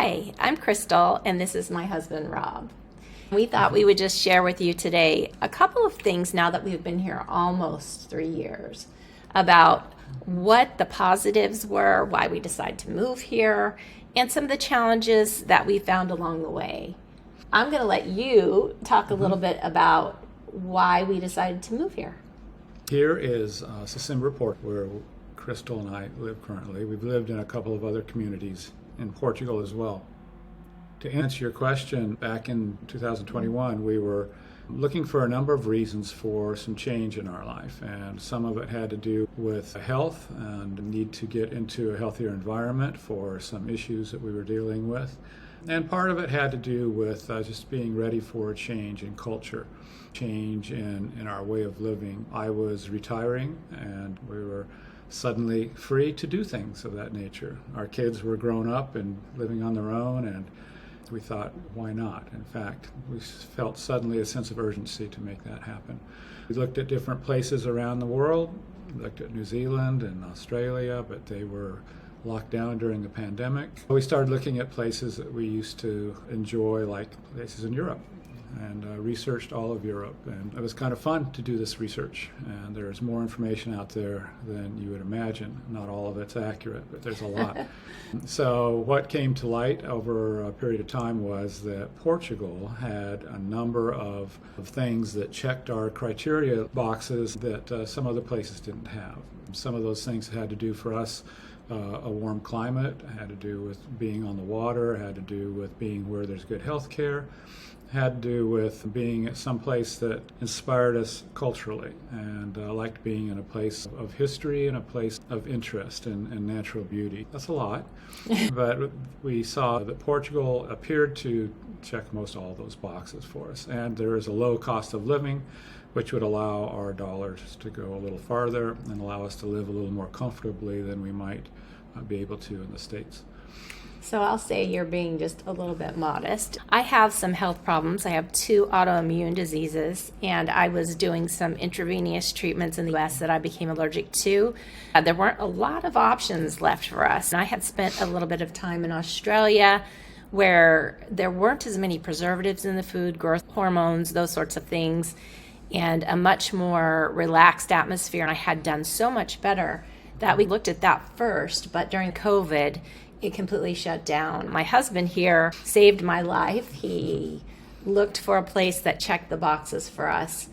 Hi, I'm Crystal, and this is my husband, Rob. We thought we would just share with you today a couple of things now that we've been here almost 3 years about what the positives were, why we decided to move here, and some of the challenges that we found along the way. I'm going to let you talk a little bit about why we decided to move here. Here is Sesimbra, where Crystal and I live currently. We've lived in a couple of other communities in Portugal as well. To answer your question, back in 2021, we were looking for a number of reasons for some change in our life, and some of it had to do with health and the need to get into a healthier environment for some issues that we were dealing with. And part of it had to do with just being ready for a change in culture, change in our way of living. I was retiring, and we were suddenly free to do things of that nature. Our kids were grown up and living on their own, and we thought, why not? In fact, we felt suddenly a sense of urgency to make that happen. We looked at different places around the world. We looked at New Zealand and Australia, but they were locked down during the pandemic. We started looking at places that we used to enjoy, like places in Europe, and researched all of Europe. And it was kind of fun to do this research. And there's more information out there than you would imagine. Not all of it's accurate, but there's a lot. So what came to light over a period of time was that Portugal had a number of things that checked our criteria boxes that some other places didn't have. Some of those things had to do for us a warm climate, had to do with being on the water, had to do with being where there's good health care, had to do with being at some place that inspired us culturally, and liked being in a place of history and a place of interest and natural beauty. That's a lot, but we saw that Portugal appeared to check most all of those boxes for us, and there is a low cost of living, which would allow our dollars to go a little farther and allow us to live a little more comfortably than we might be able to in the States. So I'll say you're being just a little bit modest. I have some health problems. I have 2 autoimmune diseases, and I was doing some intravenous treatments in the U.S. that I became allergic to. There weren't a lot of options left for us. And I had spent a little bit of time in Australia where there weren't as many preservatives in the food, growth hormones, those sorts of things, and a much more relaxed atmosphere. And I had done so much better that we looked at that first, but during COVID, it completely shut down. My husband here saved my life. He looked for a place that checked the boxes for us.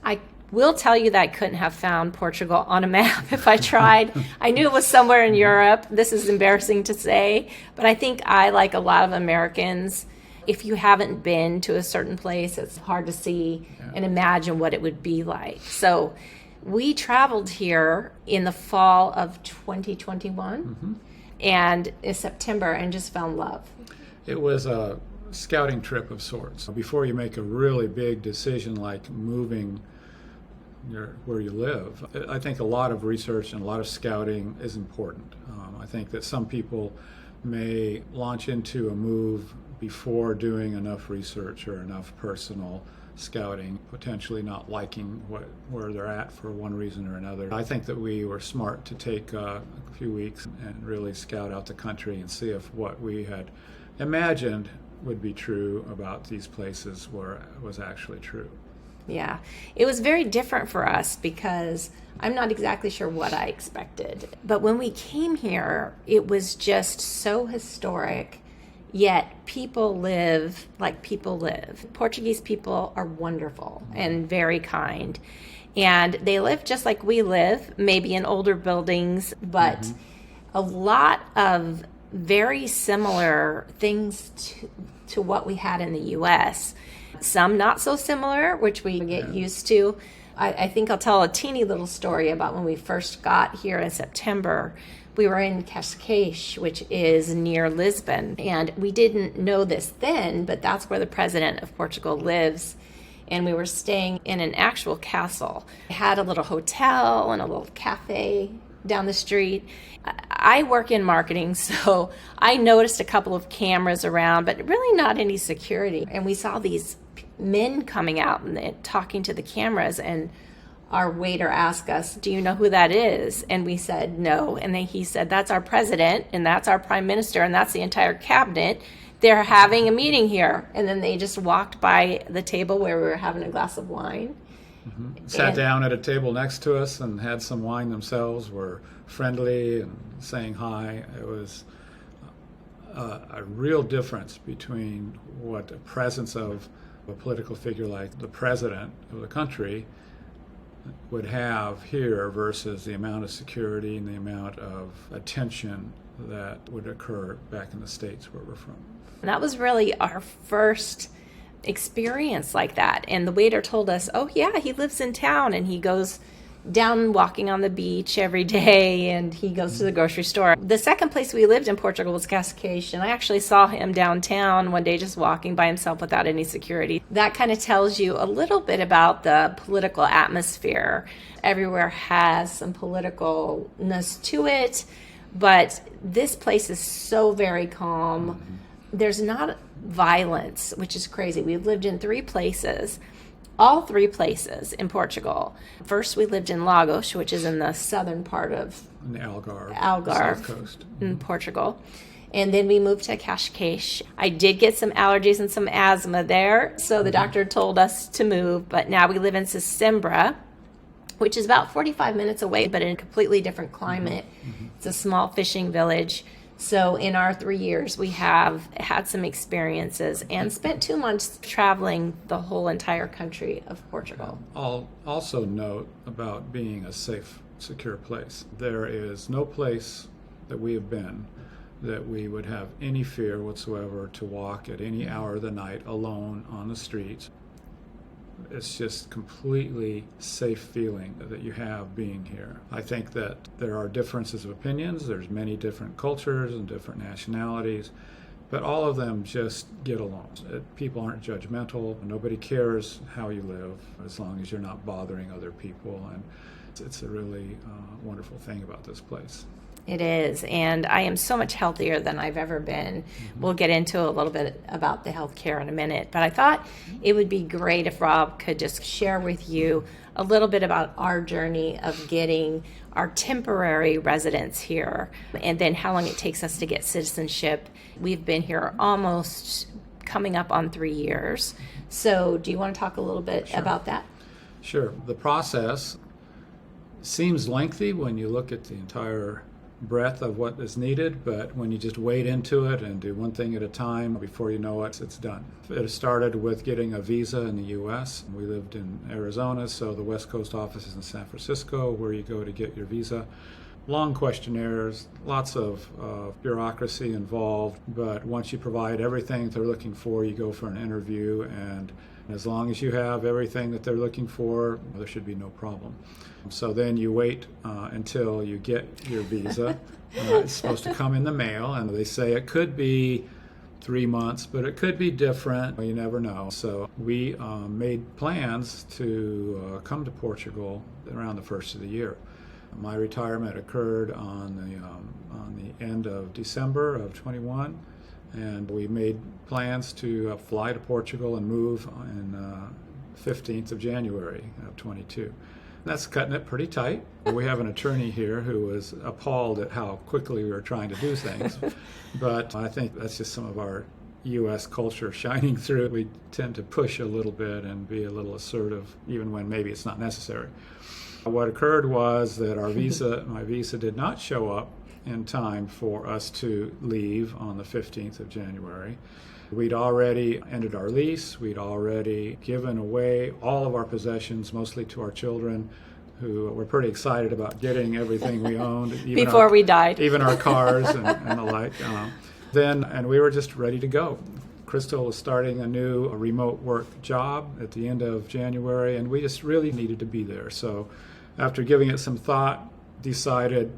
I will tell you that I couldn't have found Portugal on a map if I tried. I knew it was somewhere in Europe. This is embarrassing to say, but I think I, like a lot of Americans, if you haven't been to a certain place, it's hard to see and imagine what it would be like. So we traveled here in the fall of 2021. And in September, and just found love. It was a scouting trip of sorts. Before you make a really big decision like moving where you live, I think a lot of research and a lot of scouting is important. I think that some people may launch into a move before doing enough research or enough personal scouting, potentially not liking where they're at for one reason or another. I think that we were smart to take a few weeks and really scout out the country and see if what we had imagined would be true about these places was actually true. Yeah, it was very different for us because I'm not exactly sure what I expected. But when we came here, it was just so historic. Yet people live like people live. Portuguese people are wonderful and very kind. And they live just like we live, maybe in older buildings, but a lot of very similar things to what we had in the U.S. Some not so similar, which we get used to. I think I'll tell a teeny little story about when we first got here in September. We were in Cascais, which is near Lisbon, and we didn't know this then, but that's where the president of Portugal lives, and we were staying in an actual castle. It had a little hotel and a little cafe down the street. I work in marketing, so I noticed a couple of cameras around, but really not any security, and we saw these men coming out and talking to the cameras, and our waiter asked us, "Do you know who that is?" And we said no. And then he said, "That's our president, and that's our prime minister, and that's the entire cabinet. They're having a meeting here." And then they just walked by the table where we were having a glass of wine. Sat down at a table next to us and had some wine themselves, were friendly and saying hi. It was a real difference between what the presence of a political figure like the president of the country would have here versus the amount of security and the amount of attention that would occur back in the States where we're from. And that was really our first experience like that. And the waiter told us, "Oh yeah, he lives in town and he goes down walking on the beach every day and he goes to the grocery store." The second place we lived in Portugal was Cascais, and I actually saw him downtown one day just walking by himself without any security. That kind of tells you a little bit about the political atmosphere. Everywhere has some politicalness to it, but this place is so very calm. There's not violence, which is crazy. We've lived in three places. All three places in Portugal. First, we lived in Lagos, which is in the southern part of In the Algarve Algarve South Coast. in Portugal. And then we moved to Cascais. I did get some allergies and some asthma there, so the doctor told us to move. But now we live in Sesimbra, which is about 45 minutes away, but in a completely different climate. It's a small fishing village. So in our 3 years, we have had some experiences and spent 2 months traveling the whole entire country of Portugal. I'll also note about being a safe, secure place. There is no place that we have been that we would have any fear whatsoever to walk at any hour of the night alone on the streets. It's just completely safe feeling that you have being here. I think that there are differences of opinions. There's many different cultures and different nationalities, but all of them just get along. People aren't judgmental. Nobody cares how you live as long as you're not bothering other people. And it's a really wonderful thing about this place. It is, and I am so much healthier than I've ever been. We'll get into a little bit about the healthcare in a minute, but I thought it would be great if Rob could just share with you a little bit about our journey of getting our temporary residence here, and then how long it takes us to get citizenship. We've been here almost coming up on 3 years. So do you want to talk a little bit about that? Sure. The process seems lengthy when you look at the entire breadth of what is needed, but when you just wade into it and do one thing at a time, before you know it, it's done. It started with getting a visa in the U.S. We lived in Arizona, so the West Coast office is in San Francisco, where you go to get your visa. Long questionnaires, lots of bureaucracy involved, but once you provide everything they're looking for, you go for an interview, and as long as you have everything that they're looking for, there should be no problem. So then you wait until you get your visa. It's supposed to come in the mail, and they say it could be 3 months, but it could be different. You never know. So we made plans to come to Portugal around the first of the year. My retirement occurred on the end of December of 21, and we made plans to fly to Portugal and move on 15th of January of 22. That's cutting it pretty tight. We have an attorney here who was appalled at how quickly we were trying to do things, but I think that's just some of our U.S. culture shining through. We tend to push a little bit and be a little assertive, even when maybe it's not necessary. What occurred was that my visa did not show up in time for us to leave on the 15th of January. We'd already ended our lease. We'd already given away all of our possessions, mostly to our children, who were pretty excited about getting everything we owned. Even Before we died. Even our cars and the like. And we were just ready to go. Crystal was starting a new remote work job at the end of January, and we just really needed to be there. So after giving it some thought, decided,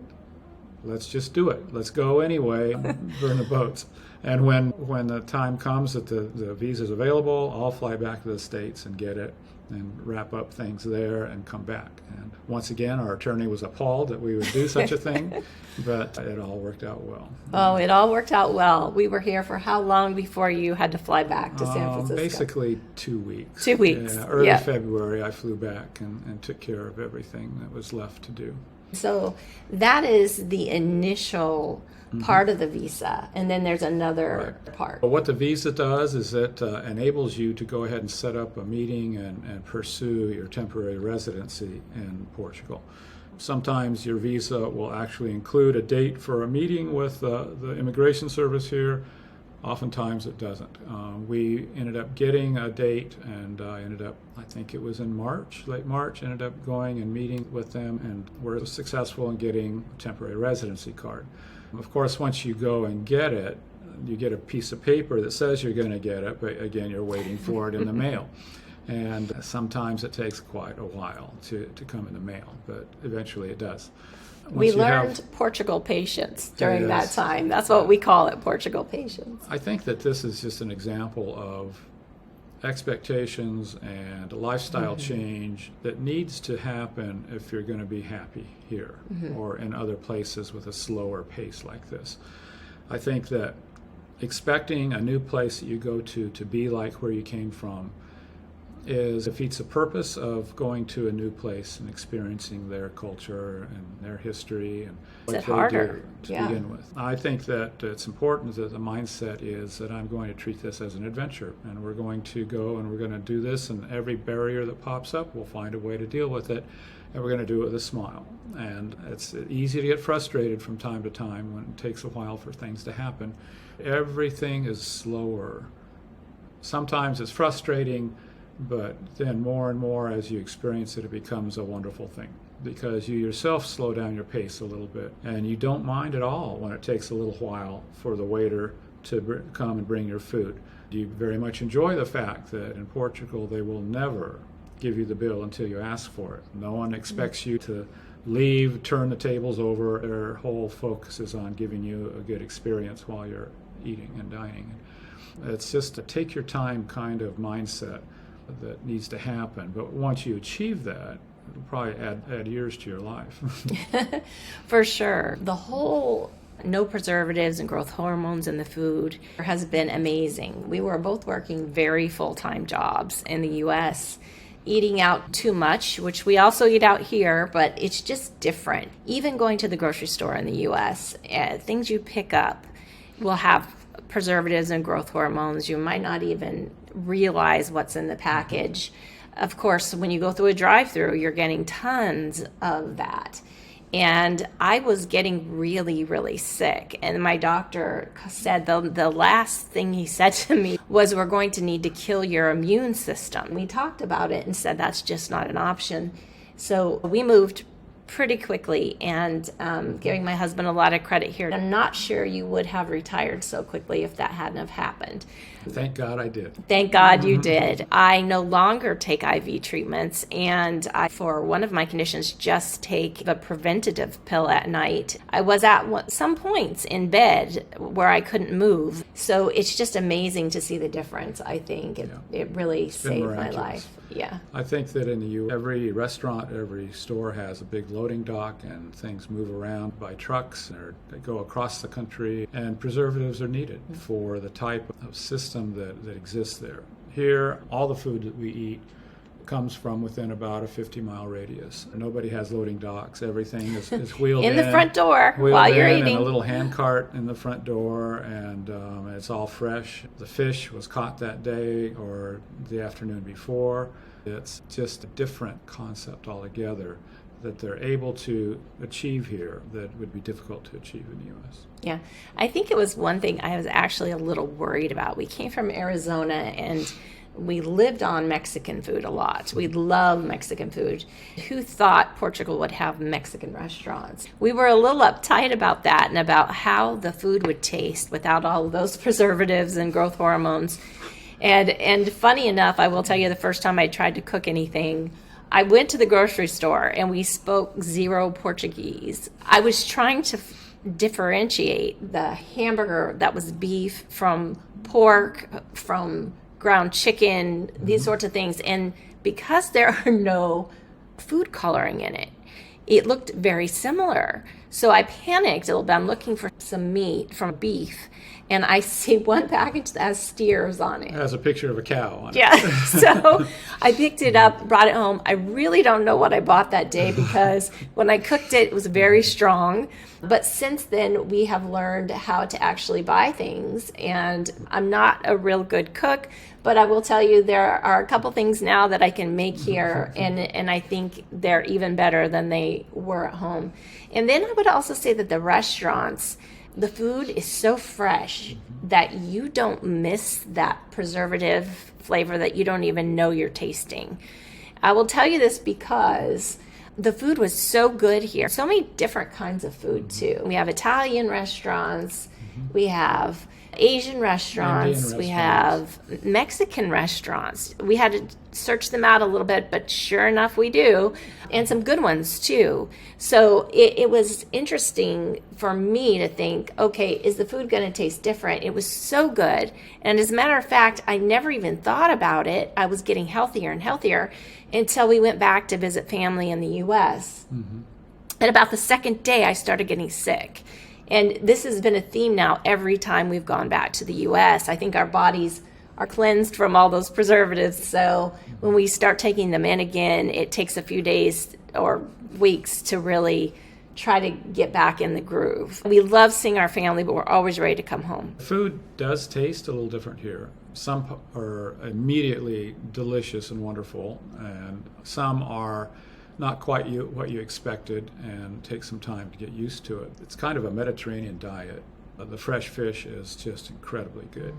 let's just do it. Let's go anyway, burn the boats. And when the time comes that the visa is available, I'll fly back to the States and get it. and wrap up things there and come back. And once again, our attorney was appalled that we would do such a thing, but it all worked out well. Oh, it all worked out well. We were here for how long before you had to fly back to San Francisco? Basically 2 weeks. 2 weeks. Yeah, early Yeah. February, I flew back and took care of everything that was left to do. So that is the initial part of the visa, and then there's another part. But what the visa does is it enables you to go ahead and set up a meeting and pursue your temporary residency in Portugal. Sometimes your visa will actually include a date for a meeting with the immigration service here. Oftentimes it doesn't. We ended up getting a date, and I think it was in March, late March, ended up going and meeting with them, and were successful in getting a temporary residency card. Of course, once you go and get it, you get a piece of paper that says you're going to get it, but again, you're waiting for it in the mail. And sometimes it takes quite a while to come in the mail, but eventually it does. We learned Portugal patience during that time. That's what we call it, Portugal patience. I think that this is just an example of expectations and a lifestyle change that needs to happen if you're going to be happy here or in other places with a slower pace like this. I think that expecting a new place that you go to be like where you came from defeats the purpose of going to a new place and experiencing their culture and their history and what It's they harder do to begin with. I think that it's important that the mindset is that I'm going to treat this as an adventure, and we're going to go and we're going to do this, and every barrier that pops up, we'll find a way to deal with it, and we're going to do it with a smile. And it's easy to get frustrated from time to time when it takes a while for things to happen. Everything is slower. Sometimes it's frustrating, but then more and more as you experience it, it becomes a wonderful thing because you yourself slow down your pace a little bit, and you don't mind at all when it takes a little while for the waiter to come and bring your food. You very much enjoy the fact that in Portugal they will never give you the bill until you ask for it. No one expects you to leave, turn the tables over. Their whole focus is on giving you a good experience while you're eating and dining. It's just a take your time kind of mindset that needs to happen. But once you achieve that, it'll probably add years to your life. For sure. The whole no preservatives and growth hormones in the food has been amazing. We were both working very full-time jobs in the U.S., eating out too much, which we also eat out here, but it's just different. Even going to the grocery store in the U.S., things you pick up will have preservatives and growth hormones. You might not even realize what's in the package. Of course, when you go through a drive-through, you're getting tons of that. And I was getting really, really sick. And my doctor said the last thing he said to me was, we're going to need to kill your immune system. We talked about it and said that's just not an option. So we moved pretty quickly, and giving my husband a lot of credit here. I'm not sure you would have retired so quickly if that hadn't have happened. Thank God I did. Thank God you did. I no longer take IV treatments, and I, for one of my conditions, just take the preventative pill at night. I was at some points in bed where I couldn't move. So it's just amazing to see the difference, I think. It really saved my life. Yeah. I think that in the U.S., every restaurant, every store has a big loading dock, and things move around by trucks, or they go across the country, and preservatives are needed for the type of system that exists there. Here, all the food that we eat comes from within about a 50-mile radius. Nobody has loading docks. Everything is wheeled in the front door while you're eating. In a little hand cart in the front door, and it's all fresh. The fish was caught that day or the afternoon before. It's just a different concept altogether that they're able to achieve here that would be difficult to achieve in the U.S. Yeah, I think it was one thing I was actually a little worried about. We came from Arizona, and we lived on Mexican food a lot. We love Mexican food. Who thought Portugal would have Mexican restaurants? We were a little uptight about that and about how the food would taste without all of those preservatives and growth hormones. And funny enough, I will tell you, the first time I tried to cook anything, I went to the grocery store and we spoke zero Portuguese. I was trying to differentiate the hamburger that was beef from pork, from ground chicken, these sorts of things. And because there are no food coloring in it, it looked very similar. So I panicked a little bit. I'm looking for some meat from beef, and I see one package that has steers on it. It has a picture of a cow on it. Yeah, so I picked it up, brought it home. I really don't know what I bought that day because when I cooked it, it was very strong. But since then, we have learned how to actually buy things, and I'm not a real good cook, but I will tell you there are a couple things now that I can make here, and I think they're even better than they were at home. And then I would also say that the restaurants, the food is so fresh that you don't miss that preservative flavor that you don't even know you're tasting. I will tell you this because the food was so good here. So many different kinds of food too. We have Italian restaurants, we have Asian restaurants, we have Mexican restaurants. We had to search them out a little bit, but sure enough we do, and some good ones too. So it was interesting for me to think, okay, is the food going to taste different? It was so good, and as a matter of fact, I never even thought about it. I was getting healthier and healthier until we went back to visit family in the U.S. And about the second day, I started getting sick. And this has been a theme now every time we've gone back to the U.S. I think our bodies are cleansed from all those preservatives. So when we start taking them in again, it takes a few days or weeks to really try to get back in the groove. We love seeing our family, but we're always ready to come home. Food does taste a little different here. Some are immediately delicious and wonderful, and some are not quite what you expected and take some time to get used to it. It's kind of a Mediterranean diet. The fresh fish is just incredibly good.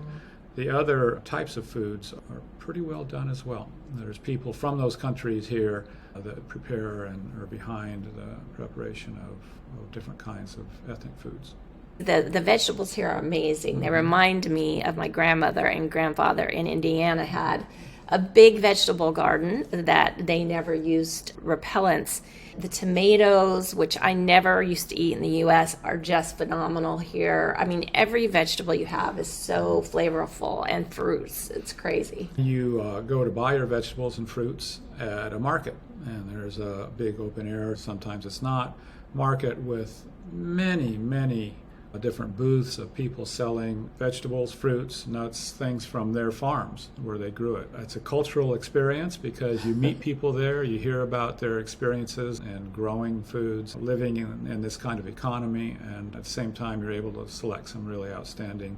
The other types of foods are pretty well done as well. There's people from those countries here that prepare and are behind the preparation of different kinds of ethnic foods. The vegetables here are amazing. They remind me of my grandmother and grandfather in Indiana had a big vegetable garden that they never used repellents. The tomatoes, which I never used to eat in the U.S., are just phenomenal here. I mean, every vegetable you have is so flavorful, and fruits. It's crazy. You go to buy your vegetables and fruits at a market, and there's a big open air, sometimes it's not, market with many different booths of people selling vegetables, fruits, nuts, things from their farms where they grew it. It's a cultural experience because you meet people there, you hear about their experiences in growing foods, living in this kind of economy, and at the same time you're able to select some really outstanding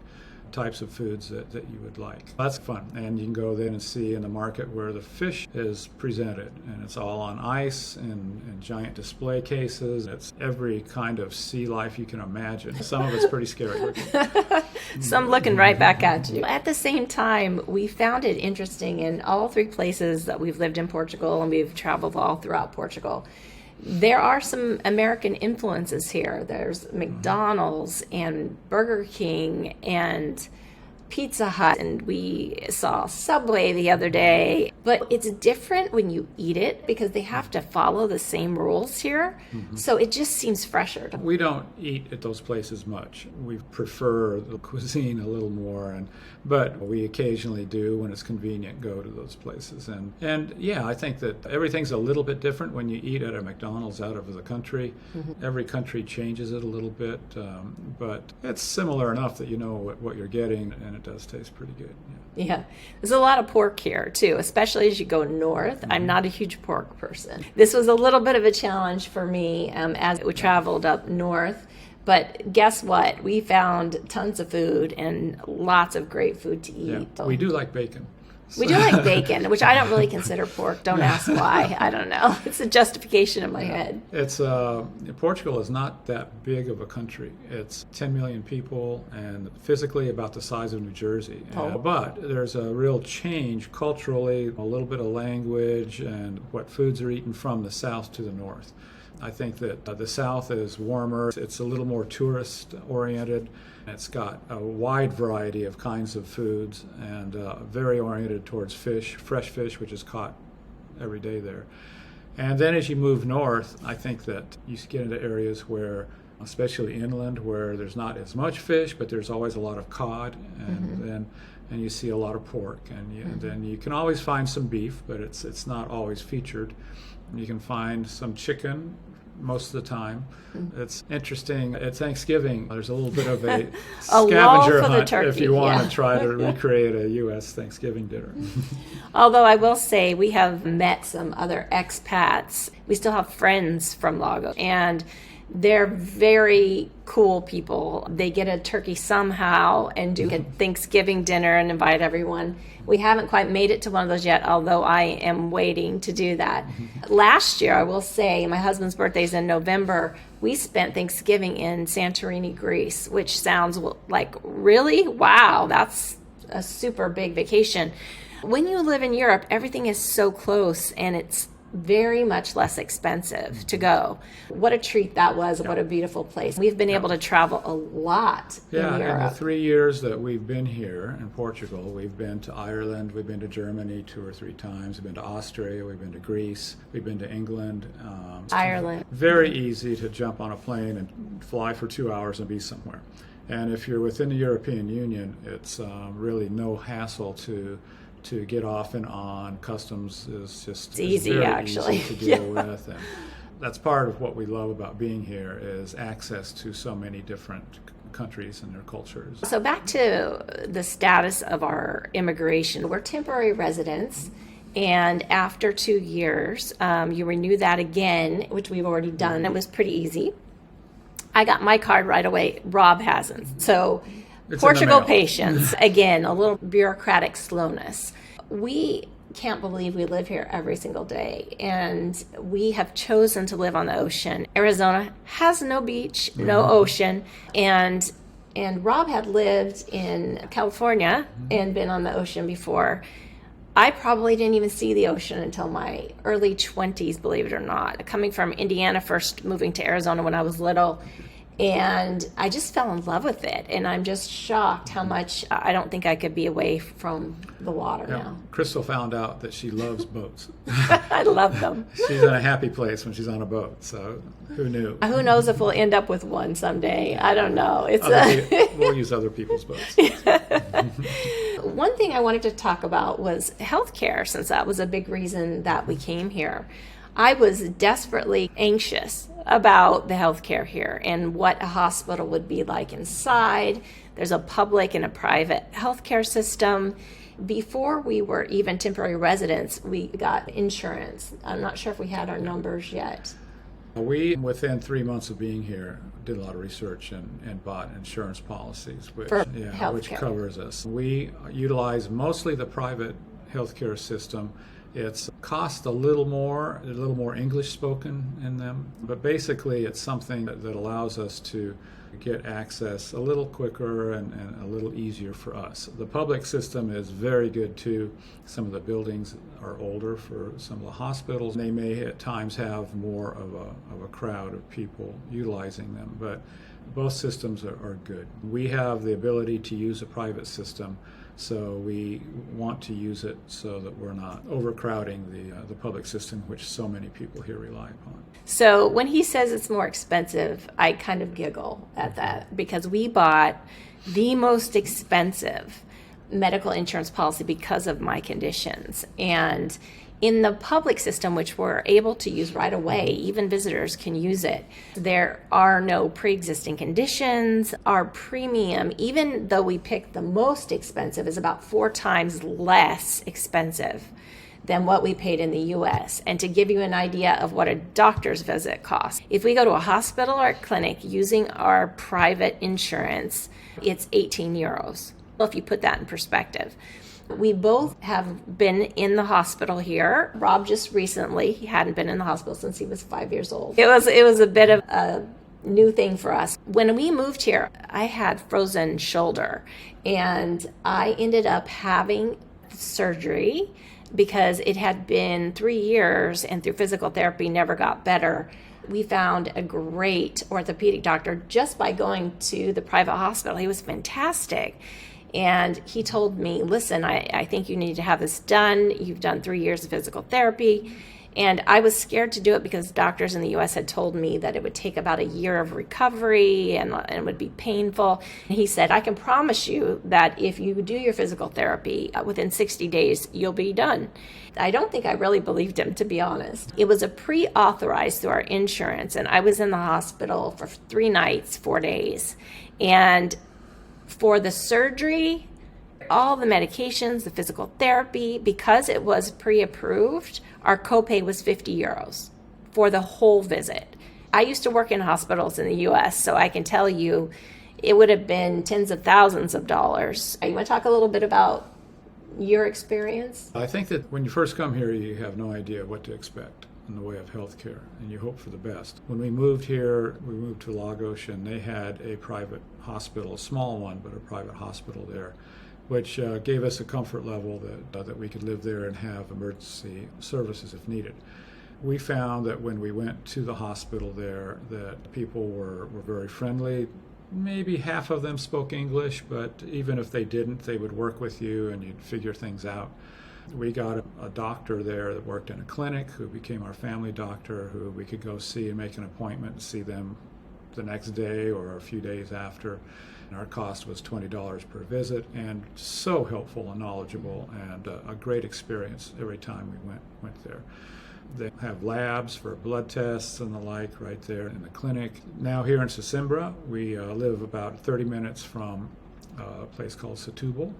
types of foods that you would like. That's fun. And you can go then and see in the market where the fish is presented, and it's all on ice in giant display cases. It's every kind of sea life you can imagine. Some of it's pretty scary looking. Some looking right back at you. At the same time, we found it interesting in all three places that we've lived in Portugal, and we've traveled all throughout Portugal. There are some American influences here. There's McDonald's and Burger King and Pizza Hut, and we saw Subway the other day. But it's different when you eat it because they have to follow the same rules here. So it just seems fresher. We don't eat at those places much. We prefer the cuisine a little more, but we occasionally do, when it's convenient, go to those places. And yeah, I think that everything's a little bit different when you eat at a McDonald's out of the country. Every country changes it a little bit, but it's similar enough that you know what you're getting, and it does taste pretty good. Yeah. There's a lot of pork here too, especially as you go north. I'm not a huge pork person. This was a little bit of a challenge for me as we traveled up north. But guess what? We found tons of food and lots of great food to eat. Yeah. We do like bacon. We do like bacon, which I don't really consider pork. Don't ask why. I don't know. It's a justification in my head. It's Portugal is not that big of a country. It's 10 million people and physically about the size of New Jersey. But there's a real change culturally, a little bit of language, and what foods are eaten from the south to the north. I think that the south is warmer. It's a little more tourist-oriented. It's got a wide variety of kinds of foods and very oriented towards fish, fresh fish, which is caught every day there. And then as you move north, I think that you get into areas where especially inland where there's not as much fish, but there's always a lot of cod, and then you see a lot of pork, and then you can always find some beef, but it's not always featured. You can find some chicken most of the time. It's interesting. At Thanksgiving, there's a little bit of a scavenger for the hunt turkey, if you want to try to recreate a U.S. Thanksgiving dinner. Although I will say we have met some other expats. We still have friends from Lagos, and they're very cool people. They get a turkey somehow and do a Thanksgiving dinner and invite everyone. We haven't quite made it to one of those yet, although I am waiting to do that. Last year, I will say, my husband's birthday is in November. We spent Thanksgiving in Santorini, Greece, which sounds like, really? Wow, that's a super big vacation. When you live in Europe, everything is so close, and it's very much less expensive to go. What a treat that was. What a beautiful place. We've been able to travel a lot in Europe. In the 3 years that we've been here in Portugal, we've been to Ireland, we've been to Germany 2 or 3 times, we've been to Austria, we've been to Greece, we've been to England. Ireland. Very easy to jump on a plane and fly for 2 hours and be somewhere. And if you're within the European Union, it's really no hassle to get off and on. Customs is just it's easy, very actually. easy to deal with. And that's part of what we love about being here is access to so many different countries and their cultures. So back to the status of our immigration. We're temporary residents, and after 2 years, you renew that again, which we've already done. It was pretty easy. I got my card right away. Rob hasn't. So It's Portugal in the mail. patience. Again, a little bureaucratic slowness. We can't believe we live here every single day, and we have chosen to live on the ocean. Arizona has no beach, no ocean, and Rob had lived in California and been on the ocean before. I probably didn't even see the ocean until my early 20s, believe it or not. Coming from Indiana, first moving to Arizona when I was little, and I just fell in love with it. And I'm just shocked how much I don't think I could be away from the water now. Crystal found out that she loves boats. I love them. She's in a happy place when she's on a boat, so who knew? Who knows if we'll end up with one someday? I don't know. We'll use other people's boats. One thing I wanted to talk about was healthcare, since that was a big reason that we came here. I was desperately anxious about the healthcare here and what a hospital would be like inside. There's a public and a private healthcare system. Before we were even temporary residents, we got insurance. I'm not sure if we had our numbers yet. We, within 3 months of being here, did a lot of research and bought insurance policies, which covers us. We utilize mostly the private healthcare system. It's cost a little more English spoken in them, but basically it's something that allows us to get access a little quicker and a little easier for us. The public system is very good too. Some of the buildings are older for some of the hospitals. They may at times have more of a crowd of people utilizing them, but both systems are good. We have the ability to use a private system, so we want to use it so that we're not overcrowding the public system, which so many people here rely upon. So when he says it's more expensive, I kind of giggle at that because we bought the most expensive medical insurance policy because of my conditions. And in the public system, which we're able to use right away, even visitors can use it. There are no pre-existing conditions. Our premium, even though we picked the most expensive, is about 4 times less expensive than what we paid in the U.S. And to give you an idea of what a doctor's visit costs, if we go to a hospital or a clinic using our private insurance, it's 18 euros. Well, if you put that in perspective. We both have been in the hospital here. Rob just recently, he hadn't been in the hospital since he was 5 years old. It was a bit of a new thing for us. When we moved here, I had frozen shoulder, and I ended up having surgery because it had been 3 years, and through physical therapy never got better. We found a great orthopedic doctor just by going to the private hospital. He was fantastic. And he told me, listen, I think you need to have this done. You've done 3 years of physical therapy. And I was scared to do it because doctors in the US had told me that it would take about a year of recovery and it would be painful. And he said, I can promise you that if you do your physical therapy within 60 days, you'll be done. I don't think I really believed him, to be honest. It was a pre-authorized through our insurance, and I was in the hospital for 3 nights, 4 days. And for the surgery, all the medications, the physical therapy, because it was pre-approved, our copay was 50 euros for the whole visit. I used to work in hospitals in the US, so I can tell you it would have been tens of thousands of dollars. You want to talk a little bit about your experience? I think that when you first come here, you have no idea what to expect in the way of healthcare, and you hope for the best. When we moved here, we moved to Lagos, and they had a private hospital, a small one, but a private hospital there, which gave us a comfort level that we could live there and have emergency services if needed. We found that when we went to the hospital there, that people were very friendly. Maybe half of them spoke English, but even if they didn't, they would work with you and you'd figure things out. We got a doctor there that worked in a clinic who became our family doctor, who we could go see and make an appointment and see them the next day or a few days after. And our cost was $20 per visit, and so helpful and knowledgeable, and a great experience every time we went there. They have labs for blood tests and the like right there in the clinic. Now here in Sesimbra, we live about 30 minutes from a place called Setúbal.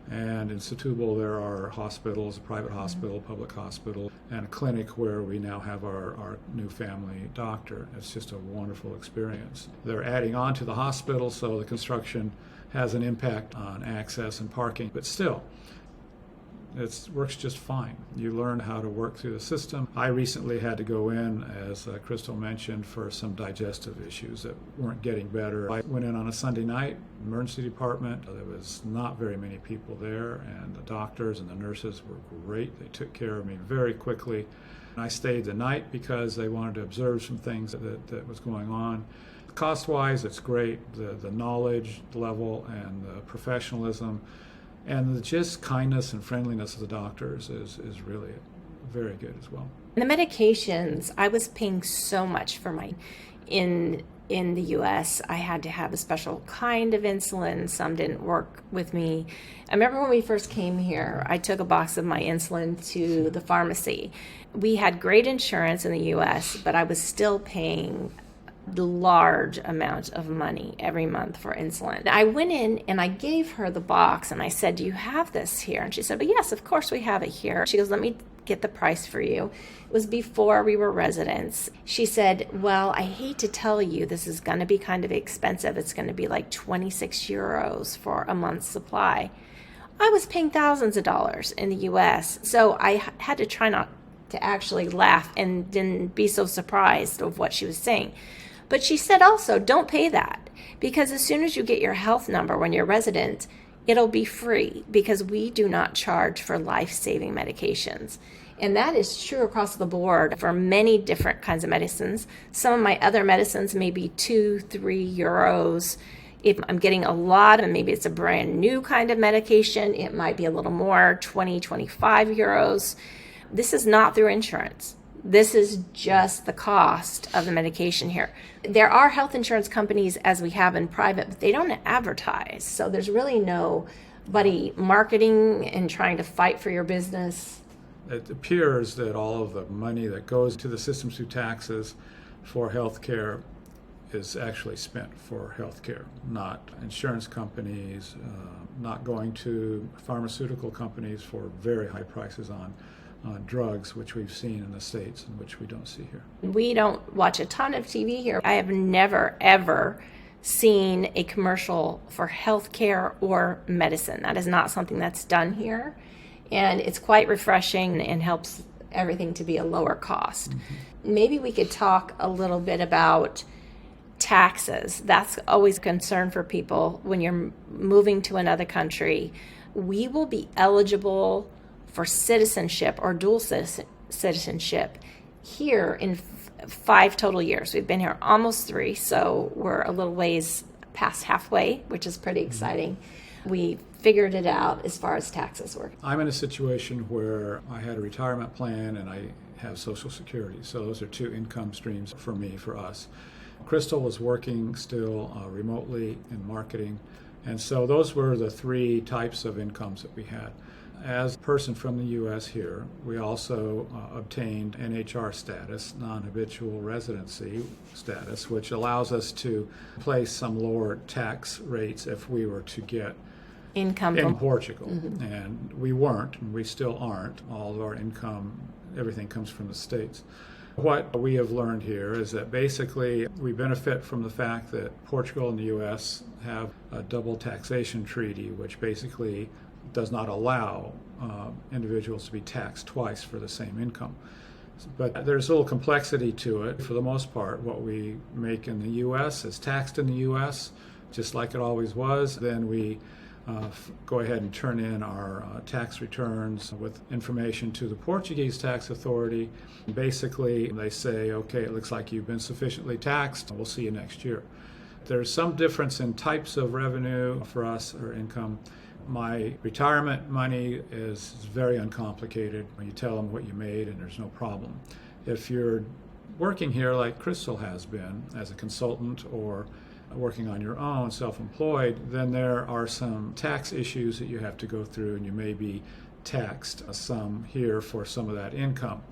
And in Setúbal there are hospitals, a private hospital, public hospital, and a clinic where we now have our new family doctor. It's just a wonderful experience. They're adding on to the hospital, so the construction has an impact on access and parking, but still, it works just fine. You learn how to work through the system. I recently had to go in, as Crystal mentioned, for some digestive issues that weren't getting better. I went in on a Sunday night, emergency department. There was not very many people there, and the doctors and the nurses were great. They took care of me very quickly. And I stayed the night because they wanted to observe some things that was going on. Cost-wise, it's great. The knowledge level and the professionalism and the just kindness and friendliness of the doctors is really very good as well. The medications, I was paying so much for mine. In the US, I had to have a special kind of insulin. Some didn't work with me. I remember when we first came here, I took a box of my insulin to the pharmacy. We had great insurance in the US, but I was still paying large amount of money every month for insulin. I went in and I gave her the box and I said, do you have this here? And she said, but yes, of course we have it here. She goes, let me get the price for you. It was before we were residents. She said, well, I hate to tell you, this is going to be kind of expensive. It's going to be like 26 euros for a month's supply. I was paying thousands of dollars in the US, so I had to try not to actually laugh and didn't be so surprised of what she was saying. But she said also, don't pay that, because as soon as you get your health number when you're resident, it'll be free, because we do not charge for life-saving medications. And that is true across the board for many different kinds of medicines. Some of my other medicines may be 2-3 euros. If I'm getting a lot, and maybe it's a brand new kind of medication, it might be a little more, 20-25 euros. This is not through insurance. This is just the cost of the medication here. There are health insurance companies, as we have in private, but they don't advertise. So there's really nobody marketing and trying to fight for your business. It appears that all of the money that goes to the system through taxes for healthcare is actually spent for healthcare, not insurance companies, not going to pharmaceutical companies for very high prices on drugs, which we've seen in the States and which we don't see here. We don't watch a ton of TV here. I have never, ever seen a commercial for healthcare or medicine. That is not something that's done here. And it's quite refreshing and helps everything to be a lower cost. Mm-hmm. Maybe we could talk a little bit about taxes. That's always a concern for people when you're moving to another country. We will be eligible for citizenship or dual citizenship here in 5 total years. We've been here almost 3, so we're a little ways past halfway, which is pretty exciting. We figured it out as far as taxes work. I'm in a situation where I had a retirement plan and I have Social Security. So those are two income streams for me, for us. Crystal was working still remotely in marketing, and so those were the three types of incomes that we had. As a person from the U.S. here, we also obtained NHR status, non-habitual residency status, which allows us to place some lower tax rates if we were to get Income in from Portugal. And we weren't, and we still aren't. All of our income, everything comes from the States. What we have learned here is that basically we benefit from the fact that Portugal and the U.S. have a double taxation treaty, which basically does not allow individuals to be taxed twice for the same income. But there's a little complexity to it. For the most part, what we make in the U.S. is taxed in the U.S., just like it always was. Then we go ahead and turn in our tax returns with information to the Portuguese tax authority. Basically, they say, okay, it looks like you've been sufficiently taxed. We'll see you next year. There's some difference in types of revenue for us, or income. My retirement money is very uncomplicated. When you tell them what you made, and there's no problem. If you're working here like Crystal has been as a consultant, or working on your own, self-employed, then there are some tax issues that you have to go through, and you may be taxed some here for some of that income.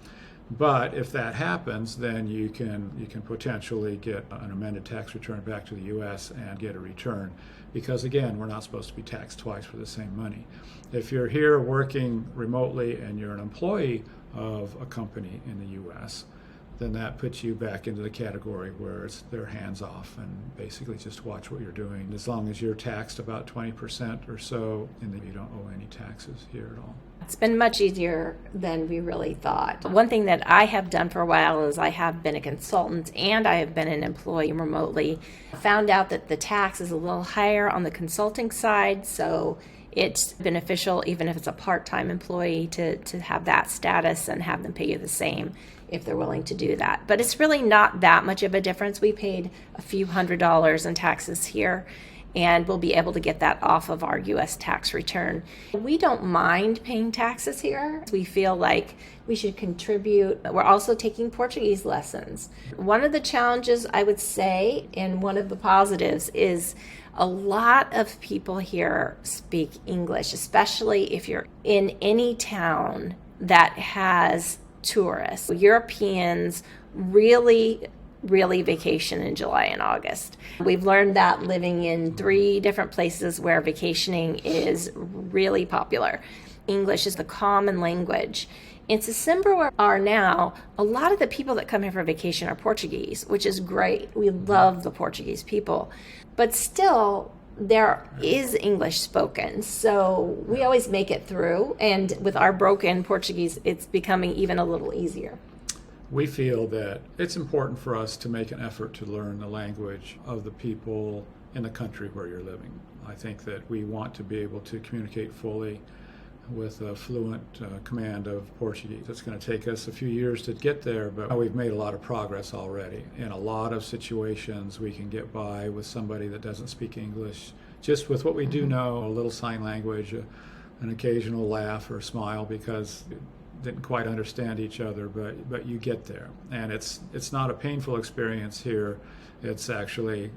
But if that happens, then you can potentially get an amended tax return back to the U.S. and get a return, because again, we're not supposed to be taxed twice for the same money. If you're here working remotely and you're an employee of a company in the U.S., then that puts you back into the category where they're hands off and basically just watch what you're doing. As long as you're taxed about 20% or so, and then you don't owe any taxes here at all. It's been much easier than we really thought. One thing that I have done for a while is I have been a consultant and I have been an employee remotely. I found out that the tax is a little higher on the consulting side, so it's beneficial, even if it's a part-time employee, to have that status and have them pay you the same if they're willing to do that. But it's really not that much of a difference. We paid a few $100s in taxes here, and we'll be able to get that off of our U.S. tax return. We don't mind paying taxes here. We feel like we should contribute. We're also taking Portuguese lessons. One of the challenges, I would say, and one of the positives, is a lot of people here speak English, especially if you're in any town that has tourists. Europeans really vacation in July and August. We've learned that living in 3 different places where vacationing is really popular. English is the common language. In December, where we are now, a lot of the people that come here for vacation are Portuguese, which is great. We love the Portuguese people. But still, there is English spoken, so we always make it through. And with our broken Portuguese, it's becoming even a little easier. We feel that it's important for us to make an effort to learn the language of the people in the country where you're living. I think that we want to be able to communicate fully with a fluent command of Portuguese. It's going to take us a few years to get there, but we've made a lot of progress already. In a lot of situations, we can get by with somebody that doesn't speak English, just with what we do know, a little sign language, an occasional laugh or smile, because didn't quite understand each other, but you get there. And it's not a painful experience here. It's actually,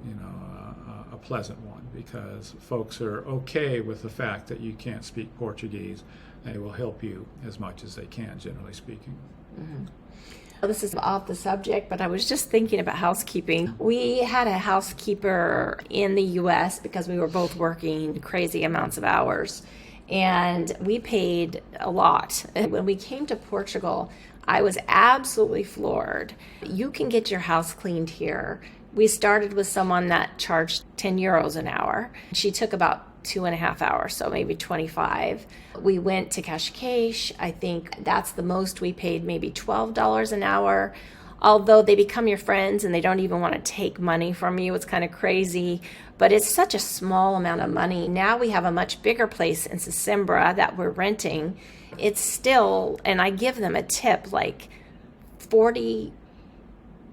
a pleasant one, because folks are okay with the fact that you can't speak Portuguese. They will help you as much as they can, generally speaking. Mm-hmm. Well, this is off the subject, but I was just thinking about housekeeping. We had a housekeeper in the U.S. because we were both working crazy amounts of hours, and we paid a lot. And when we came to Portugal, I was absolutely floored. You can get your house cleaned here. We started with someone that charged 10 euros an hour. She took about 2.5 hours, so maybe 25. We went to Cascais. I think that's the most we paid, maybe $12 an hour. Although they become your friends and they don't even want to take money from you. It's kind of crazy, but it's such a small amount of money. Now we have a much bigger place in Sesimbra that we're renting. It's still, and I give them a tip, like 40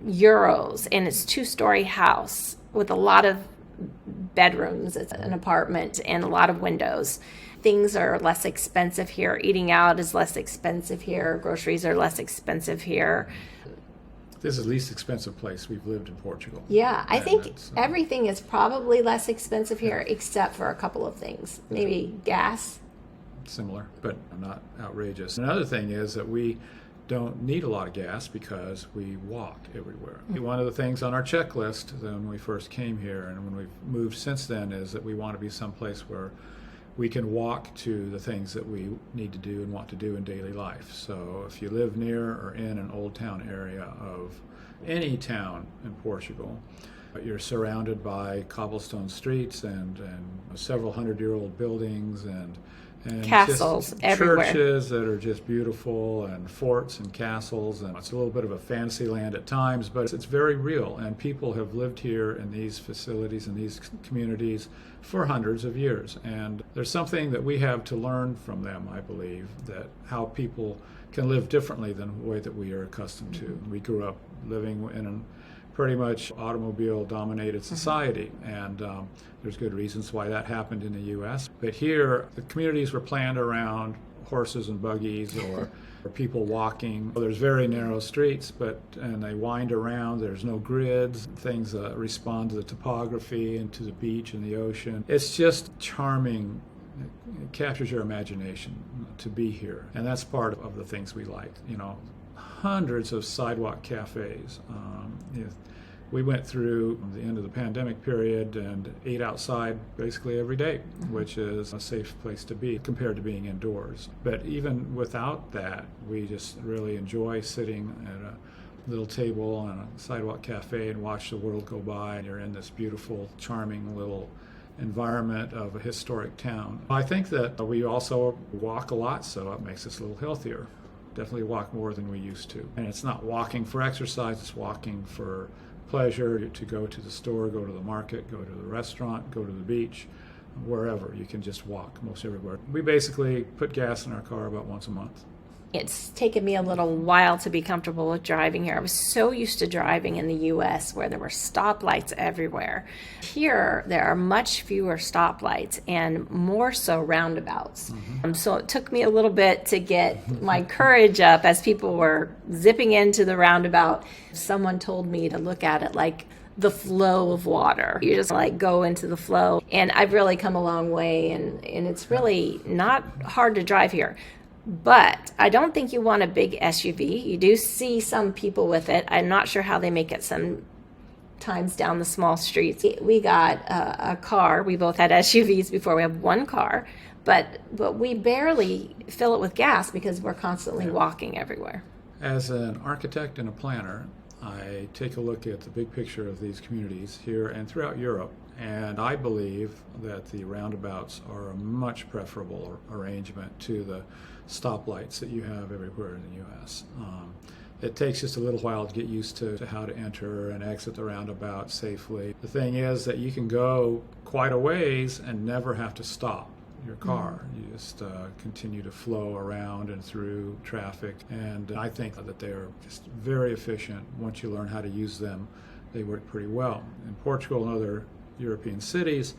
euros, and it's 2-story house with a lot of bedrooms. It's an apartment and a lot of windows. Things are less expensive here. Eating out is less expensive here. Groceries are less expensive here. This is the least expensive place we've lived in Portugal. Yeah, I And think it's, everything is probably less expensive here except for a couple of things. Maybe gas. similar, but not outrageous. Another thing is that we don't need a lot of gas because we walk everywhere. One of the things on our checklist when we first came here and when we've moved since then is that we want to be someplace where we can walk to the things that we need to do and want to do in daily life. So if you live near or in an old town area of any town in Portugal, you're surrounded by cobblestone streets and several hundred-year-old buildings and Castles just everywhere. churches that are just beautiful, and forts and castles, and it's a little bit of a fantasy land at times, but it's very real, and people have lived here in these facilities and these communities for hundreds of years, and there's something that we have to learn from them, I believe, that how people can live differently than the way that we are accustomed to. We grew up living in a pretty much automobile-dominated society, and there's good reasons why that happened in the U.S. But here, the communities were planned around horses and buggies or people walking. There's very narrow streets, and they wind around. There's no grids. Things respond to the topography and to the beach and the ocean. It's just charming. It captures your imagination to be here, and that's part of the things we like. Hundreds of sidewalk cafes. We went through the end of the pandemic period and ate outside basically every day, which is a safe place to be compared to being indoors. But even without that, we just really enjoy sitting at a little table on a sidewalk cafe and watch the world go by, and you're in this beautiful, charming little environment of a historic town. I think that we also walk a lot, so it makes us a little healthier. Definitely walk more than we used to. And it's not walking for exercise, it's walking for pleasure, to go to the store, go to the market, go to the restaurant, go to the beach, wherever. You can just walk most everywhere. We basically put gas in our car about once a month. It's taken me a little while to be comfortable with driving here. I was so used to driving in the U.S. where there were stoplights everywhere. Here, there are much fewer stoplights and more so roundabouts. So it took me a little bit to get my courage up as people were zipping into the roundabout. Someone told me to look at it like the flow of water. You just go into the flow. And I've really come a long way, and it's really not hard to drive here. But I don't think you want a big SUV. You do see some people with it. I'm not sure how they make it sometimes down the small streets. We got a car. We both had SUVs before. We have one car, but we barely fill it with gas because we're constantly walking everywhere. As an architect and a planner, I take a look at the big picture of these communities here and throughout Europe, and I believe that the roundabouts are a much preferable arrangement to the stoplights that you have everywhere in the U.S. It takes just a little while to get used to how to enter and exit the roundabout safely. The thing is that you can go quite a ways and never have to stop your car. You just continue to flow around and through traffic, and I think that they're just very efficient. Once you learn how to use them, they work pretty well. In Portugal and other European cities,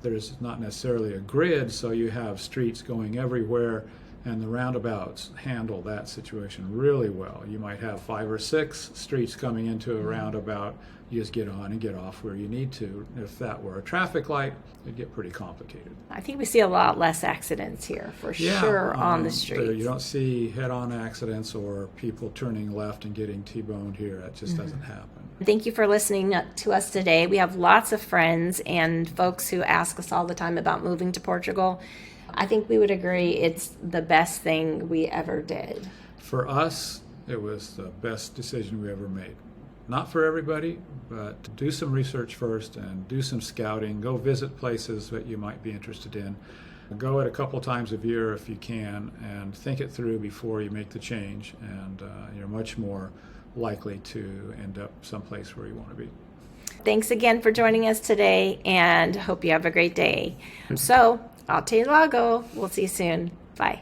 there's not necessarily a grid, so you have streets going everywhere, and the roundabouts handle that situation really well. You might have 5 or 6 streets coming into a roundabout. You just get on and get off where you need to. If that were a traffic light, it'd get pretty complicated. I think we see a lot less accidents here, for sure, on the streets. You don't see head-on accidents or people turning left and getting T-boned here. That just doesn't happen. Thank you for listening to us today. We have lots of friends and folks who ask us all the time about moving to Portugal. I think we would agree it's the best thing we ever did. For us, it was the best decision we ever made. Not for everybody, but do some research first and do some scouting. Go visit places that you might be interested in. Go at a couple times a year if you can, and think it through before you make the change, and you're much more likely to end up someplace where you want to be. Thanks again for joining us today, and hope you have a great day. So, até logo. We'll see you soon. Bye.